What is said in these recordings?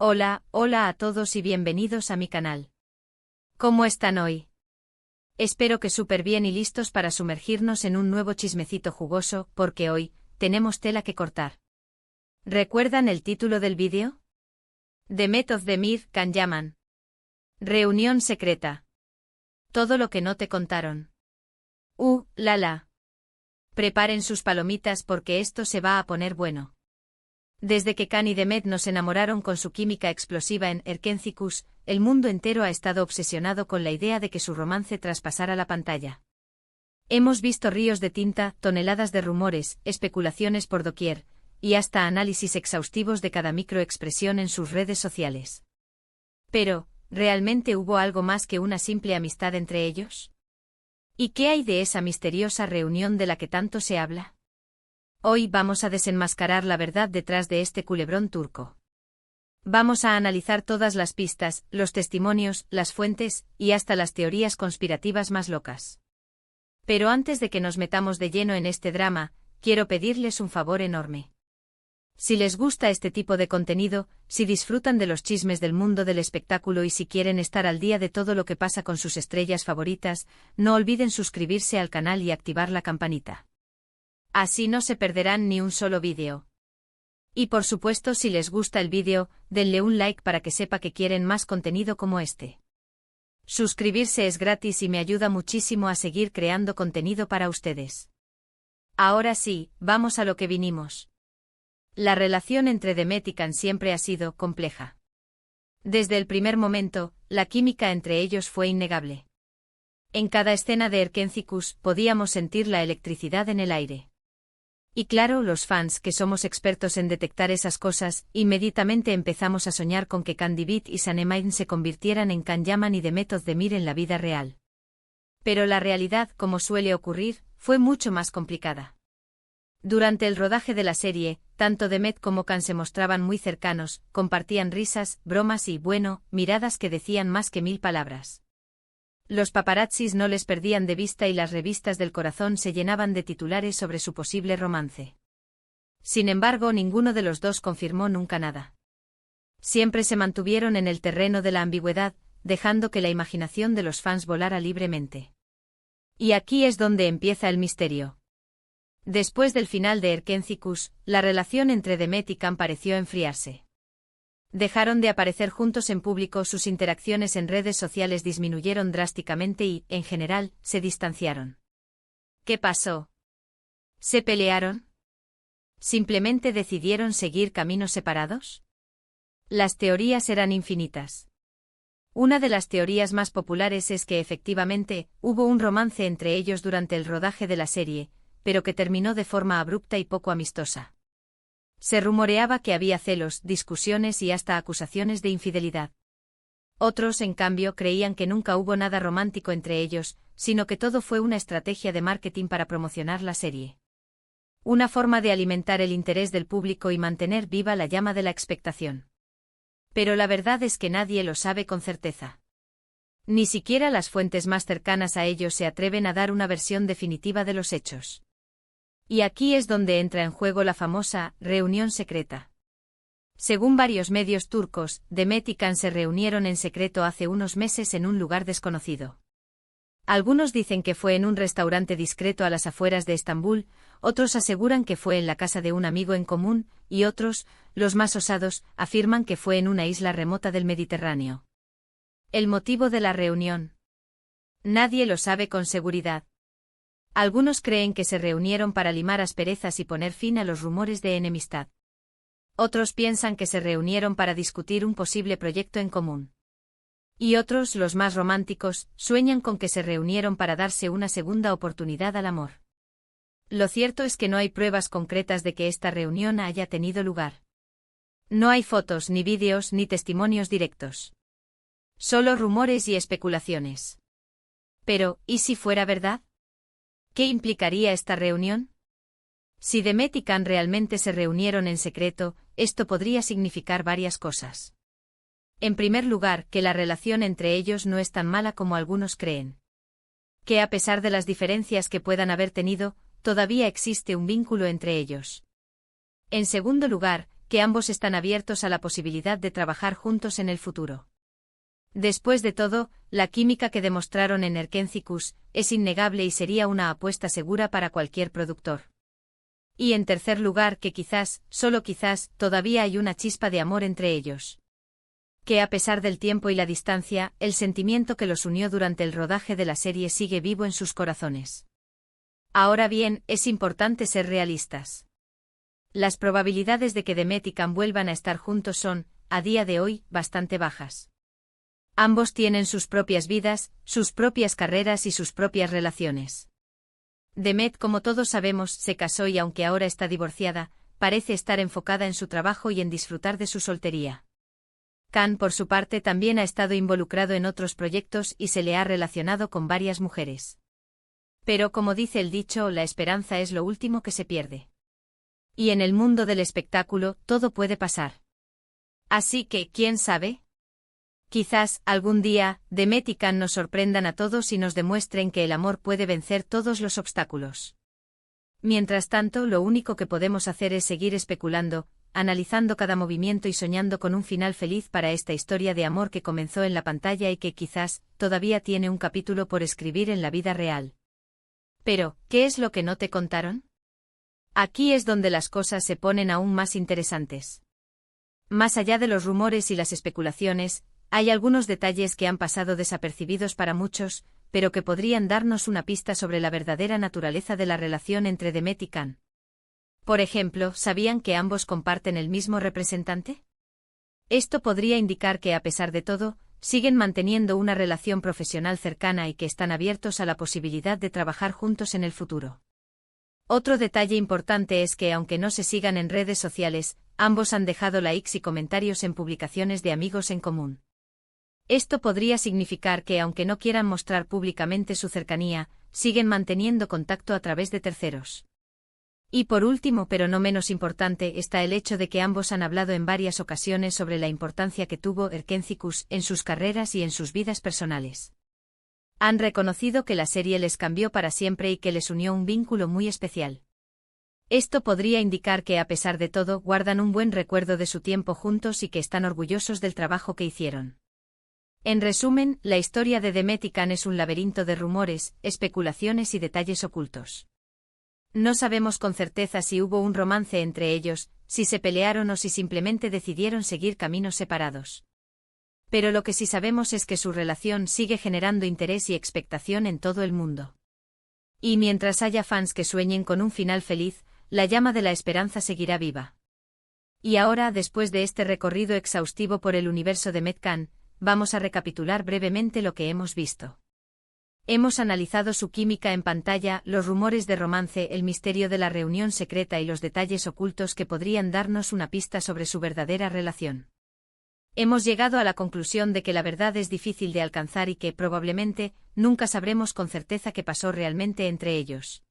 Hola a todos y bienvenidos a mi canal. ¿Cómo están hoy? Espero que súper bien y listos para sumergirnos en un nuevo chismecito jugoso, porque hoy tenemos tela que cortar. ¿Recuerdan el título del vídeo? Demet Özdemir, Can Yaman. Reunión secreta. Todo lo que no te contaron. La. Preparen sus palomitas porque esto se va a poner bueno. Desde que Can y Demet nos enamoraron con su química explosiva en Erkencikus, el mundo entero ha estado obsesionado con la idea de que su romance traspasara la pantalla. Hemos visto ríos de tinta, toneladas de rumores, especulaciones por doquier, y hasta análisis exhaustivos de cada microexpresión en sus redes sociales. Pero, ¿realmente hubo algo más que una simple amistad entre ellos? ¿Y qué hay de esa misteriosa reunión de la que tanto se habla? Hoy vamos a desenmascarar la verdad detrás de este culebrón turco. Vamos a analizar todas las pistas, los testimonios, las fuentes, y hasta las teorías conspirativas más locas. Pero antes de que nos metamos de lleno en este drama, quiero pedirles un favor enorme. Si les gusta este tipo de contenido, si disfrutan de los chismes del mundo del espectáculo y si quieren estar al día de todo lo que pasa con sus estrellas favoritas, no olviden suscribirse al canal y activar la campanita. Así no se perderán ni un solo vídeo. Y por supuesto, si les gusta el vídeo, denle un like para que sepa que quieren más contenido como este. Suscribirse es gratis y me ayuda muchísimo a seguir creando contenido para ustedes. Ahora sí, vamos a lo que vinimos. La relación entre Demet y Can siempre ha sido compleja. Desde el primer momento, la química entre ellos fue innegable. En cada escena de Erkencikus podíamos sentir la electricidad en el aire. Y claro, los fans que somos expertos en detectar esas cosas, inmediatamente empezamos a soñar con que Can Divit y Sanemayn se convirtieran en Can Yaman y Demet Özdemir en la vida real. Pero la realidad, como suele ocurrir, fue mucho más complicada. Durante el rodaje de la serie, tanto Demet como Can se mostraban muy cercanos, compartían risas, bromas y, miradas que decían más que 1000 palabras. Los paparazzis no les perdían de vista y las revistas del corazón se llenaban de titulares sobre su posible romance. Sin embargo, ninguno de los dos confirmó nunca nada. Siempre se mantuvieron en el terreno de la ambigüedad, dejando que la imaginación de los fans volara libremente. Y aquí es donde empieza el misterio. Después del final de Erkencikus, la relación entre Demet y Can pareció enfriarse. Dejaron de aparecer juntos en público, sus interacciones en redes sociales disminuyeron drásticamente y, en general, se distanciaron. ¿Qué pasó? ¿Se pelearon? ¿Simplemente decidieron seguir caminos separados? Las teorías eran infinitas. Una de las teorías más populares es que efectivamente hubo un romance entre ellos durante el rodaje de la serie, pero que terminó de forma abrupta y poco amistosa. Se rumoreaba que había celos, discusiones y hasta acusaciones de infidelidad. Otros, en cambio, creían que nunca hubo nada romántico entre ellos, sino que todo fue una estrategia de marketing para promocionar la serie. Una forma de alimentar el interés del público y mantener viva la llama de la expectación. Pero la verdad es que nadie lo sabe con certeza. Ni siquiera las fuentes más cercanas a ellos se atreven a dar una versión definitiva de los hechos. Y aquí es donde entra en juego la famosa reunión secreta. Según varios medios turcos, Demet y Can se reunieron en secreto hace unos meses en un lugar desconocido. Algunos dicen que fue en un restaurante discreto a las afueras de Estambul, otros aseguran que fue en la casa de un amigo en común, y otros, los más osados, afirman que fue en una isla remota del Mediterráneo. ¿El motivo de la reunión? Nadie lo sabe con seguridad. Algunos creen que se reunieron para limar asperezas y poner fin a los rumores de enemistad. Otros piensan que se reunieron para discutir un posible proyecto en común. Y otros, los más románticos, sueñan con que se reunieron para darse una segunda oportunidad al amor. Lo cierto es que no hay pruebas concretas de que esta reunión haya tenido lugar. No hay fotos, ni vídeos, ni testimonios directos. Solo rumores y especulaciones. Pero, ¿y si fuera verdad? ¿Qué implicaría esta reunión? Si Demet y Can realmente se reunieron en secreto, esto podría significar varias cosas. En primer lugar, que la relación entre ellos no es tan mala como algunos creen. Que a pesar de las diferencias que puedan haber tenido, todavía existe un vínculo entre ellos. En segundo lugar, que ambos están abiertos a la posibilidad de trabajar juntos en el futuro. Después de todo, la química que demostraron en Erkencicus es innegable y sería una apuesta segura para cualquier productor. Y en tercer lugar, que quizás, solo quizás, todavía hay una chispa de amor entre ellos. Que a pesar del tiempo y la distancia, el sentimiento que los unió durante el rodaje de la serie sigue vivo en sus corazones. Ahora bien, es importante ser realistas. Las probabilidades de que Demet y Can vuelvan a estar juntos son, a día de hoy, bastante bajas. Ambos tienen sus propias vidas, sus propias carreras y sus propias relaciones. Demet, como todos sabemos, se casó y aunque ahora está divorciada, parece estar enfocada en su trabajo y en disfrutar de su soltería. Can, por su parte, también ha estado involucrado en otros proyectos y se le ha relacionado con varias mujeres. Pero como dice el dicho, la esperanza es lo último que se pierde. Y en el mundo del espectáculo, todo puede pasar. Así que, ¿quién sabe? Quizás, algún día, Demet y Can nos sorprendan a todos y nos demuestren que el amor puede vencer todos los obstáculos. Mientras tanto, lo único que podemos hacer es seguir especulando, analizando cada movimiento y soñando con un final feliz para esta historia de amor que comenzó en la pantalla y que quizás, todavía tiene un capítulo por escribir en la vida real. Pero, ¿qué es lo que no te contaron? Aquí es donde las cosas se ponen aún más interesantes. Más allá de los rumores y las especulaciones, hay algunos detalles que han pasado desapercibidos para muchos, pero que podrían darnos una pista sobre la verdadera naturaleza de la relación entre Demet y Can. Por ejemplo, ¿sabían que ambos comparten el mismo representante? Esto podría indicar que a pesar de todo, siguen manteniendo una relación profesional cercana y que están abiertos a la posibilidad de trabajar juntos en el futuro. Otro detalle importante es que aunque no se sigan en redes sociales, ambos han dejado likes y comentarios en publicaciones de amigos en común. Esto podría significar que aunque no quieran mostrar públicamente su cercanía, siguen manteniendo contacto a través de terceros. Y por último, pero no menos importante, está el hecho de que ambos han hablado en varias ocasiones sobre la importancia que tuvo Erkencicus en sus carreras y en sus vidas personales. Han reconocido que la serie les cambió para siempre y que les unió un vínculo muy especial. Esto podría indicar que a pesar de todo guardan un buen recuerdo de su tiempo juntos y que están orgullosos del trabajo que hicieron. En resumen, la historia de Demet y Can es un laberinto de rumores, especulaciones y detalles ocultos. No sabemos con certeza si hubo un romance entre ellos, si se pelearon o si simplemente decidieron seguir caminos separados. Pero lo que sí sabemos es que su relación sigue generando interés y expectación en todo el mundo. Y mientras haya fans que sueñen con un final feliz, la llama de la esperanza seguirá viva. Y ahora, después de este recorrido exhaustivo por el universo de Demet-Can, vamos a recapitular brevemente lo que hemos visto. Hemos analizado su química en pantalla, los rumores de romance, el misterio de la reunión secreta y los detalles ocultos que podrían darnos una pista sobre su verdadera relación. Hemos llegado a la conclusión de que la verdad es difícil de alcanzar y que, probablemente, nunca sabremos con certeza qué pasó realmente entre ellos.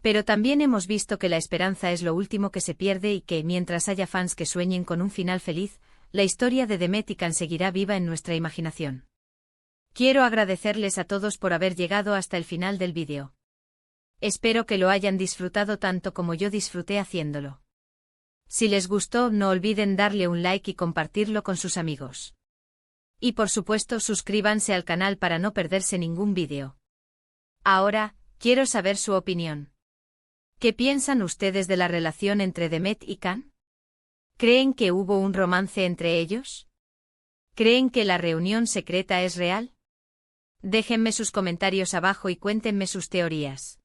Pero también hemos visto que la esperanza es lo último que se pierde y que, mientras haya fans que sueñen con un final feliz, la historia de Demet y Can seguirá viva en nuestra imaginación. Quiero agradecerles a todos por haber llegado hasta el final del vídeo. Espero que lo hayan disfrutado tanto como yo disfruté haciéndolo. Si les gustó, no olviden darle un like y compartirlo con sus amigos. Y por supuesto, suscríbanse al canal para no perderse ningún vídeo. Ahora, quiero saber su opinión. ¿Qué piensan ustedes de la relación entre Demet y Can? ¿Creen que hubo un romance entre ellos? ¿Creen que la reunión secreta es real? Déjenme sus comentarios abajo y cuéntenme sus teorías.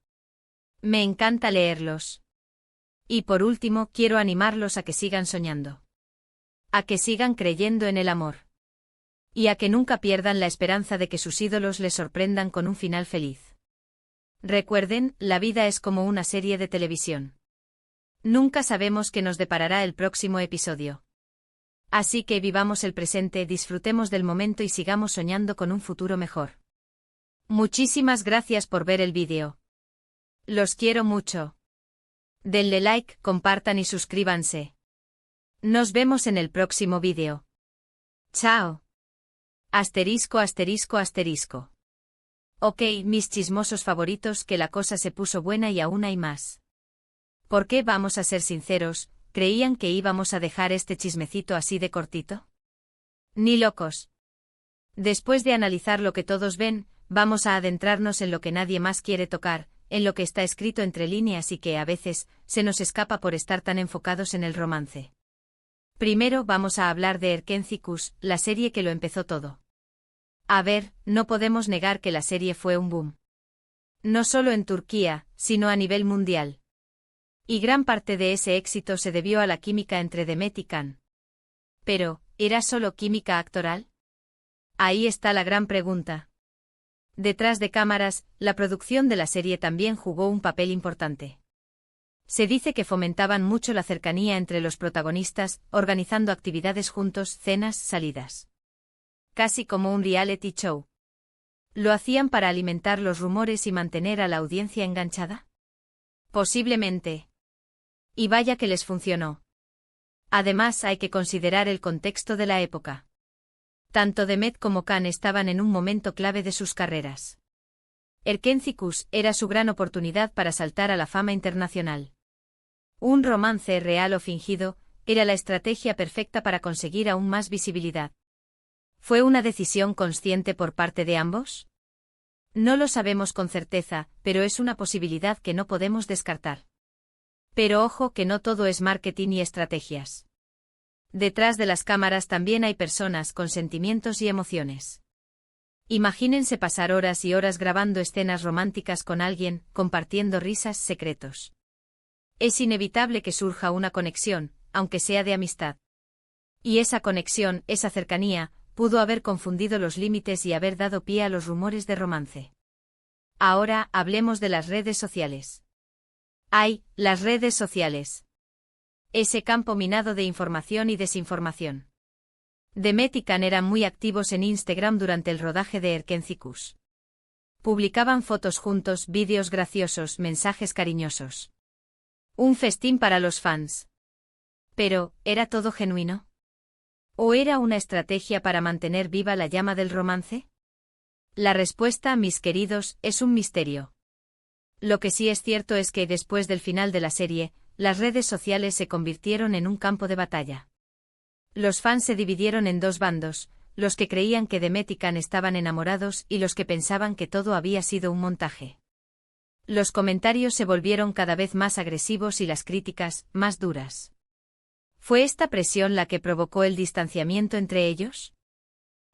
Me encanta leerlos. Y por último, quiero animarlos a que sigan soñando. A que sigan creyendo en el amor. Y a que nunca pierdan la esperanza de que sus ídolos les sorprendan con un final feliz. Recuerden, la vida es como una serie de televisión. Nunca sabemos qué nos deparará el próximo episodio. Así que vivamos el presente, disfrutemos del momento y sigamos soñando con un futuro mejor. Muchísimas gracias por ver el vídeo. Los quiero mucho. Denle like, compartan y suscríbanse. Nos vemos en el próximo vídeo. Chao. Asterisco, asterisco, asterisco. Ok, mis chismosos favoritos, que la cosa se puso buena y aún hay más. Porque vamos a ser sinceros, ¿creían que íbamos a dejar este chismecito así de cortito? Ni locos. Después de analizar lo que todos ven, vamos a adentrarnos en lo que nadie más quiere tocar, en lo que está escrito entre líneas y que, a veces, se nos escapa por estar tan enfocados en el romance. Primero vamos a hablar de Erkenciküs, la serie que lo empezó todo. A ver, no podemos negar que la serie fue un boom. No solo en Turquía, sino a nivel mundial. Y gran parte de ese éxito se debió a la química entre Demet y Can. Pero, ¿era solo química actoral? Ahí está la gran pregunta. Detrás de cámaras, la producción de la serie también jugó un papel importante. Se dice que fomentaban mucho la cercanía entre los protagonistas, organizando actividades juntos, cenas, salidas. Casi como un reality show. ¿Lo hacían para alimentar los rumores y mantener a la audiencia enganchada? Posiblemente. Y vaya que les funcionó. Además, hay que considerar el contexto de la época. Tanto Demet como Can estaban en un momento clave de sus carreras. Erkenciküs era su gran oportunidad para saltar a la fama internacional. Un romance real o fingido, era la estrategia perfecta para conseguir aún más visibilidad. ¿Fue una decisión consciente por parte de ambos? No lo sabemos con certeza, pero es una posibilidad que no podemos descartar. Pero ojo que no todo es marketing y estrategias. Detrás de las cámaras también hay personas con sentimientos y emociones. Imagínense pasar horas y horas grabando escenas románticas con alguien, compartiendo risas, secretos. Es inevitable que surja una conexión, aunque sea de amistad. Y esa conexión, esa cercanía, pudo haber confundido los límites y haber dado pie a los rumores de romance. Ahora, hablemos de las redes sociales. ¡Ay, las redes sociales! Ese campo minado de información y desinformación. Demet y Can eran muy activos en Instagram durante el rodaje de Erkenciküs. Publicaban fotos juntos, vídeos graciosos, mensajes cariñosos. Un festín para los fans. Pero, ¿era todo genuino? ¿O era una estrategia para mantener viva la llama del romance? La respuesta, mis queridos, es un misterio. Lo que sí es cierto es que después del final de la serie, las redes sociales se convirtieron en un campo de batalla. Los fans se dividieron en dos bandos, los que creían que Demet y Can estaban enamorados y los que pensaban que todo había sido un montaje. Los comentarios se volvieron cada vez más agresivos y las críticas, más duras. ¿Fue esta presión la que provocó el distanciamiento entre ellos?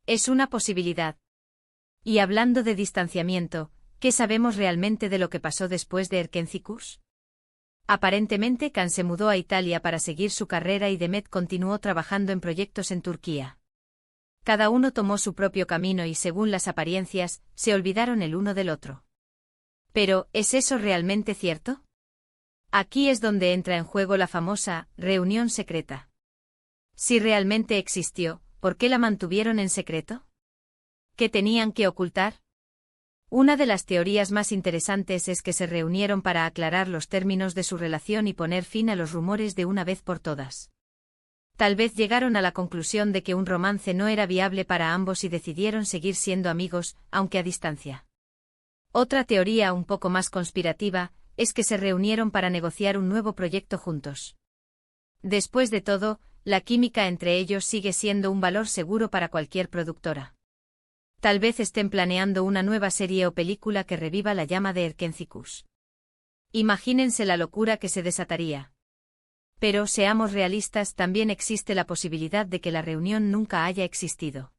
Es una posibilidad. Y hablando de distanciamiento, ¿qué sabemos realmente de lo que pasó después de Erkenciküs? Aparentemente Can se mudó a Italia para seguir su carrera y Demet continuó trabajando en proyectos en Turquía. Cada uno tomó su propio camino y según las apariencias, se olvidaron el uno del otro. Pero, ¿es eso realmente cierto? Aquí es donde entra en juego la famosa reunión secreta. Si realmente existió, ¿por qué la mantuvieron en secreto? ¿Qué tenían que ocultar? Una de las teorías más interesantes es que se reunieron para aclarar los términos de su relación y poner fin a los rumores de una vez por todas. Tal vez llegaron a la conclusión de que un romance no era viable para ambos y decidieron seguir siendo amigos, aunque a distancia. Otra teoría un poco más conspirativa es que se reunieron para negociar un nuevo proyecto juntos. Después de todo, la química entre ellos sigue siendo un valor seguro para cualquier productora. Tal vez estén planeando una nueva serie o película que reviva la llama de Erkenciküs. Imagínense la locura que se desataría. Pero seamos realistas, también existe la posibilidad de que la reunión nunca haya existido.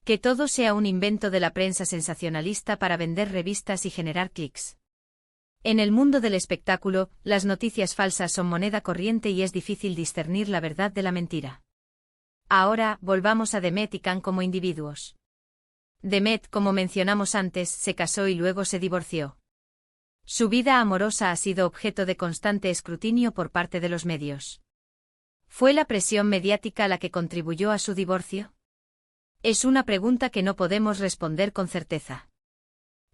Que todo sea un invento de la prensa sensacionalista para vender revistas y generar clics. En el mundo del espectáculo, las noticias falsas son moneda corriente y es difícil discernir la verdad de la mentira. Ahora, volvamos a Demet y Can como individuos. Demet, como mencionamos antes, se casó y luego se divorció. Su vida amorosa ha sido objeto de constante escrutinio por parte de los medios. ¿Fue la presión mediática la que contribuyó a su divorcio? Es una pregunta que no podemos responder con certeza.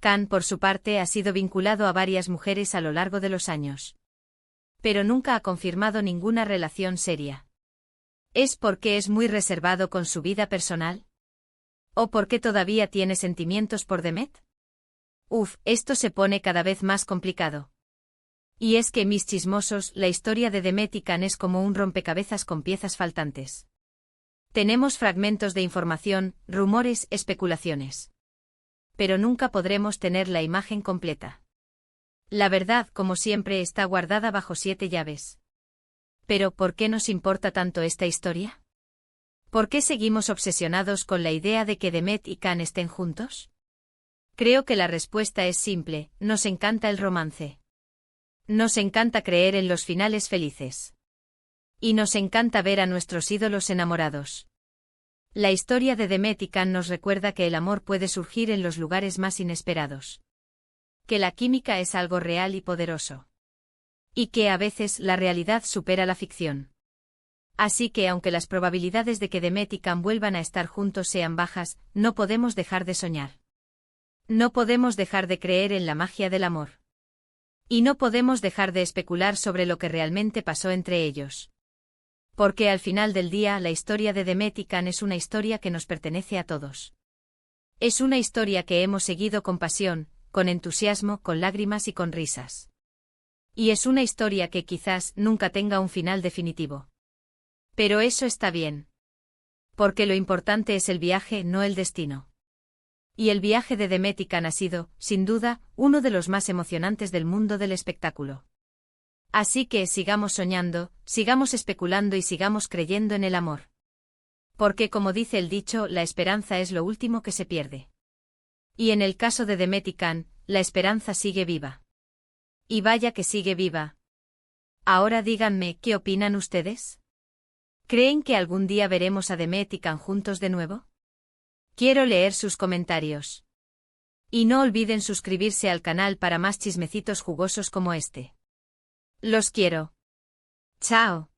Can, por su parte, ha sido vinculado a varias mujeres a lo largo de los años. Pero nunca ha confirmado ninguna relación seria. ¿Es porque es muy reservado con su vida personal? ¿O porque todavía tiene sentimientos por Demet? Esto se pone cada vez más complicado. Y es que, mis chismosos, la historia de Demet y Can es como un rompecabezas con piezas faltantes. Tenemos fragmentos de información, rumores, especulaciones. Pero nunca podremos tener la imagen completa. La verdad, como siempre, está guardada bajo 7 llaves. Pero, ¿por qué nos importa tanto esta historia? ¿Por qué seguimos obsesionados con la idea de que Demet y Can estén juntos? Creo que la respuesta es simple: nos encanta el romance. Nos encanta creer en los finales felices. Y nos encanta ver a nuestros ídolos enamorados. La historia de Demet y Can nos recuerda que el amor puede surgir en los lugares más inesperados. Que la química es algo real y poderoso. Y que a veces la realidad supera la ficción. Así que aunque las probabilidades de que Demet y Can vuelvan a estar juntos sean bajas, no podemos dejar de soñar. No podemos dejar de creer en la magia del amor. Y no podemos dejar de especular sobre lo que realmente pasó entre ellos. Porque al final del día la historia de Demet y Can es una historia que nos pertenece a todos. Es una historia que hemos seguido con pasión, con entusiasmo, con lágrimas y con risas. Y es una historia que quizás nunca tenga un final definitivo. Pero eso está bien. Porque lo importante es el viaje, no el destino. Y el viaje de Demet y Can ha sido, sin duda, uno de los más emocionantes del mundo del espectáculo. Así que sigamos soñando, sigamos especulando y sigamos creyendo en el amor. Porque, como dice el dicho, la esperanza es lo último que se pierde. Y en el caso de Demet y Can, la esperanza sigue viva. Y vaya que sigue viva. Ahora díganme, ¿qué opinan ustedes? ¿Creen que algún día veremos a Demet y Can juntos de nuevo? Quiero leer sus comentarios. Y no olviden suscribirse al canal para más chismecitos jugosos como este. Los quiero. Chao.